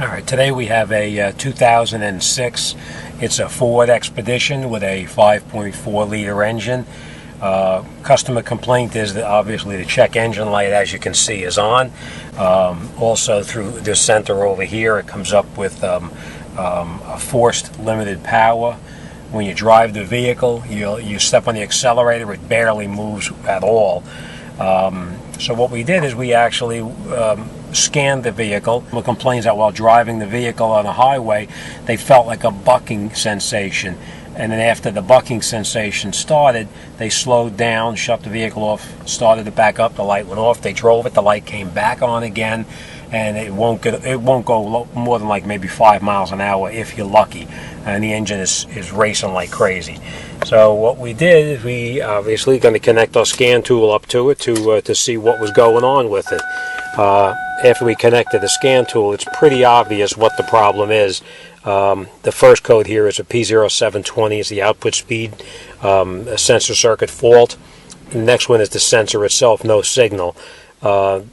Alright, today we have a 2006. It's a Ford Expedition with a 5.4 liter engine. Customer complaint is that obviously the check engine light, as you can see, is on. Also through this center over here it comes up with a forced limited power. When you drive the vehicle, you step on the accelerator, it barely moves at all. So what we did is we actually scanned the vehicle. Someone complains that while driving the vehicle on a highway, they felt like a bucking sensation. And then after the bucking sensation started, they slowed down, shut the vehicle off, started it back up, the light went off, they drove it, the light came back on again, and it won't go more than like maybe 5 miles an hour if you're lucky. And the engine is racing like crazy. So what we did is we obviously going to connect our scan tool up to it to see what was going on with it. After we connected the scan tool, it's pretty obvious what the problem is. The first code here is a P0720. It's the output speed sensor circuit fault. The next one is the sensor itself, no signal.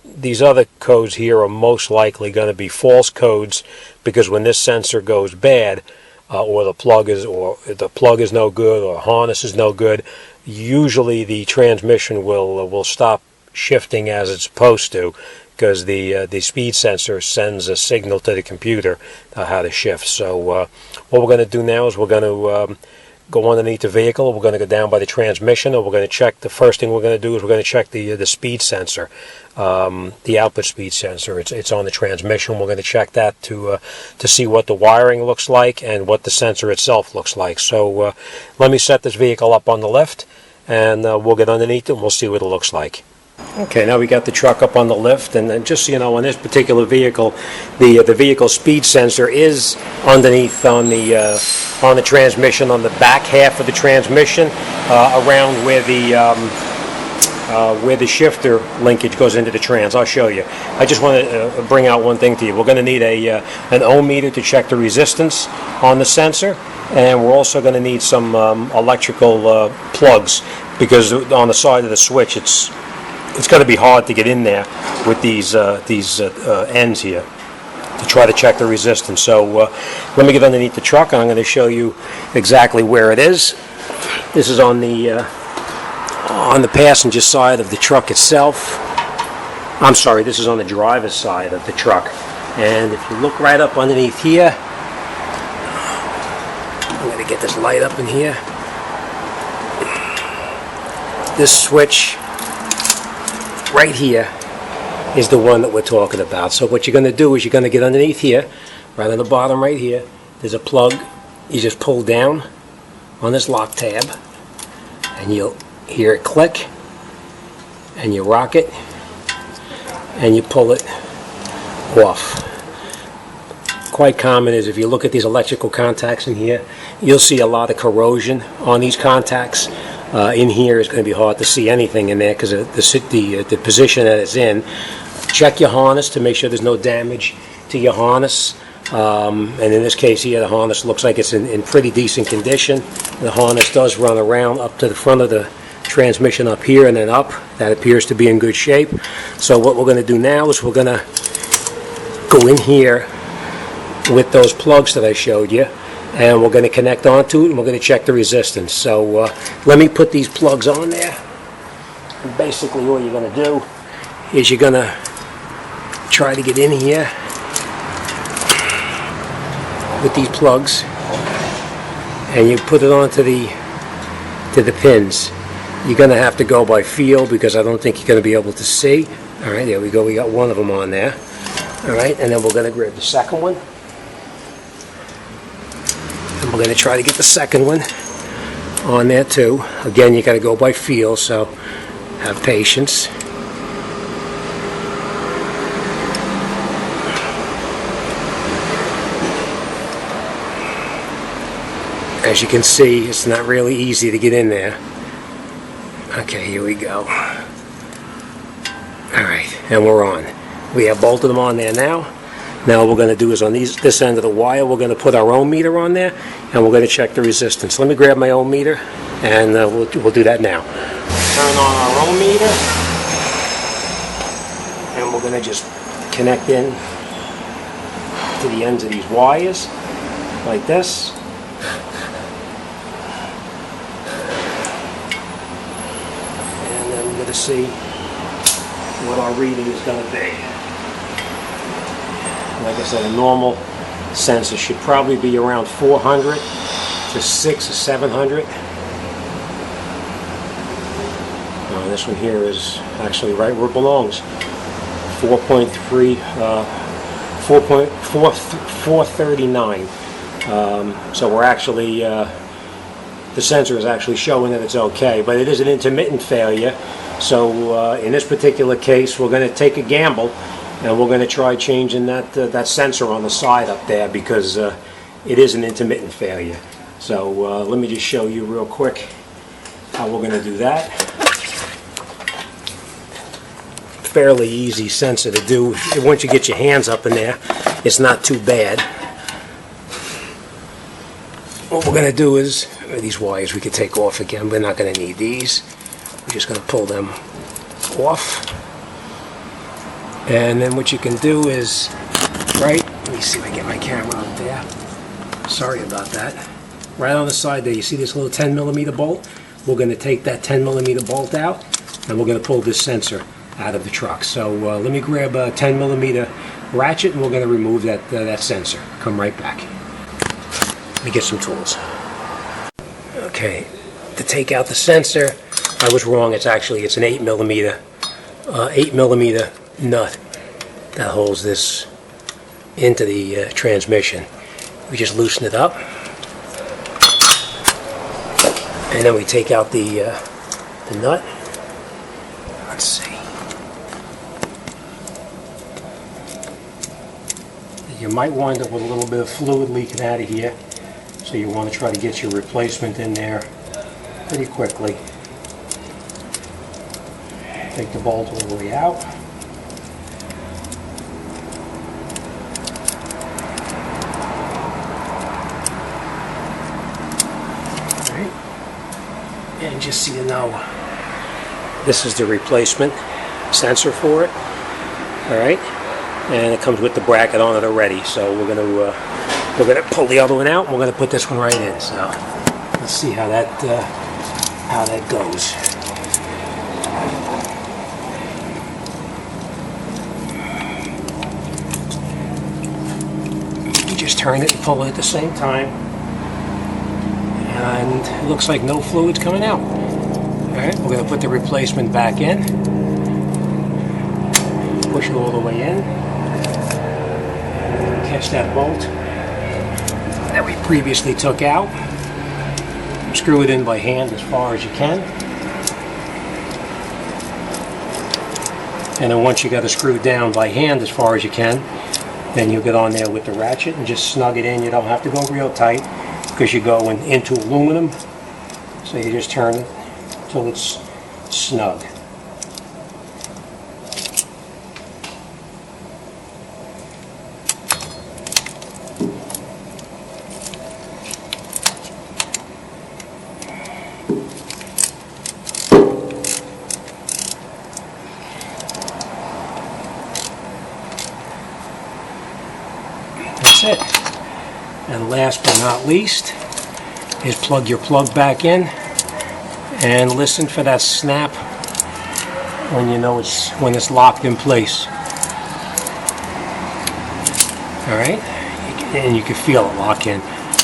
These other codes here are most likely going to be false codes, because when this sensor goes bad, or the plug is no good, or harness is no good, usually the transmission will stop shifting as it's supposed to, because the speed sensor sends a signal to the computer how to shift. So what we're going to do now is we're going to go underneath the vehicle. We're going to go down by the transmission, and we're going to check. The first thing we're going to do is we're going to check the speed sensor, the output speed sensor. It's on the transmission. We're going to check that to see what the wiring looks like and what the sensor itself looks like. So let me set this vehicle up on the lift, and we'll get underneath it and we'll see what it looks like. Okay, now we got the truck up on the lift, and then just so you know, on this particular vehicle, the vehicle speed sensor is underneath on the transmission, on the back half of the transmission, around where the shifter linkage goes into the trans. I'll show you. I just want to bring out one thing to you. We're going to need an ohm meter to check the resistance on the sensor, and we're also going to need some electrical plugs, because on the side of the switch it's going to be hard to get in there with these ends here to try to check the resistance. So let me get underneath the truck, and I'm going to show you exactly where it is. This is on the passenger side of the truck itself. I'm sorry, this is on the driver's side of the truck. And if you look right up underneath here, I'm going to get this light up in here. This switch right here is the one that we're talking about. So what you're going to do is you're going to get underneath here, right on the bottom right here, there's a plug. You just pull down on this lock tab, and you'll hear it click, and you rock it, and you pull it off. Quite common is, if you look at these electrical contacts in here, you'll see a lot of corrosion on these contacts. In here it's going to be hard to see anything in there because of the position that it's in. Check your harness to make sure there's no damage to your harness. And in this case here, the harness looks like it's in pretty decent condition. The harness does run around up to the front of the transmission up here and then up. That appears to be in good shape. So what we're going to do now is we're going to go in here with those plugs that I showed you, and we're going to connect onto it, and we're going to check the resistance. So let me put these plugs on there. And basically what you're going to do is you're going to try to get in here with these plugs, and you put it onto the pins. You're going to have to go by feel, because I don't think you're going to be able to see. All right, there we go. We got one of them on there. All right, and then we're going to grab the second one. And we're going to try to get the second one on there too. Again, you got to go by feel, so have patience. As you can see, it's not really easy to get in there. Okay, here we go. Alright, and we're on. We have both of them on there now. Now what we're going to do is on this end of the wire, we're going to put our ohm meter on there, and we're going to check the resistance. Let me grab my ohm meter, and we'll do that now. Turn on our ohm meter, and we're going to just connect in to the ends of these wires, like this. And then we're going to see what our reading is going to be. Like I said, a normal sensor should probably be around 400 to 600 or 700. This one here is actually right where it belongs. 439. So we're actually, the sensor is actually showing that it's okay, but it is an intermittent failure. So in this particular case, we're going to take a gamble, and we're going to try changing that sensor on the side up there, because it is an intermittent failure. So let me just show you real quick how we're going to do that. Fairly easy sensor to do. Once you get your hands up in there, it's not too bad. What we're going to do is, these wires we could take off again. We're not going to need these. We're just going to pull them off. And then what you can do is, right, let me see if I get my camera up there. Sorry about that. Right on the side there, you see this little 10mm bolt? We're going to take that 10mm bolt out, and we're going to pull this sensor out of the truck. So let me grab a 10mm ratchet, and we're going to remove that sensor. Come right back. Let me get some tools. Okay, to take out the sensor, I was wrong. It's an 8mm nut that holds this into the transmission. We just loosen it up, and then we take out the nut. Let's see. You might wind up with a little bit of fluid leaking out of here, so you want to try to get your replacement in there pretty quickly. Take the bolt all the way out. Alright. And just so you know, this is the replacement sensor for it. Alright. And it comes with the bracket on it already, so we're gonna pull the other one out, and we're gonna put this one right in. So let's see how that goes. You just turn it and pull it at the same time, and it looks like no fluid's coming out. All right, we're gonna put the replacement back in. Push it all the way in. Catch that bolt that we previously took out. Screw it in by hand as far as you can. And then once you got it screwed down by hand as far as you can, then you'll get on there with the ratchet and just snug it in. You don't have to go real tight, because you're going into aluminum. So you just turn it until it's snug. That's it. And last but not least is plug your plug back in and listen for that snap when you know when it's locked in place. Alright, and you can feel it lock in.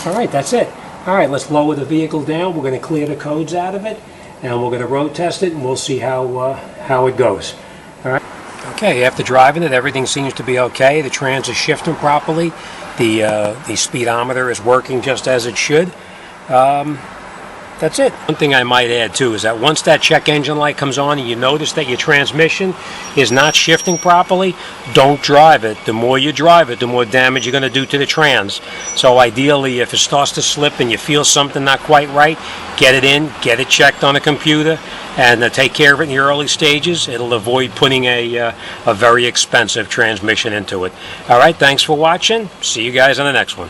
Alright, that's it. Alright, let's lower the vehicle down. We're going to clear the codes out of it, and we're going to road test it, and we'll see how it goes. Alright. Okay, after driving it, everything seems to be okay. The trans is shifting properly. The speedometer is working just as it should. That's it. One thing I might add too is that once that check engine light comes on and you notice that your transmission is not shifting properly, don't drive it. The more you drive it, the more damage you're going to do to the trans. So ideally, if it starts to slip and you feel something not quite right, get it in, get it checked on a computer, and take care of it in the early stages. It'll avoid putting a very expensive transmission into it. All right, thanks for watching. See you guys on the next one.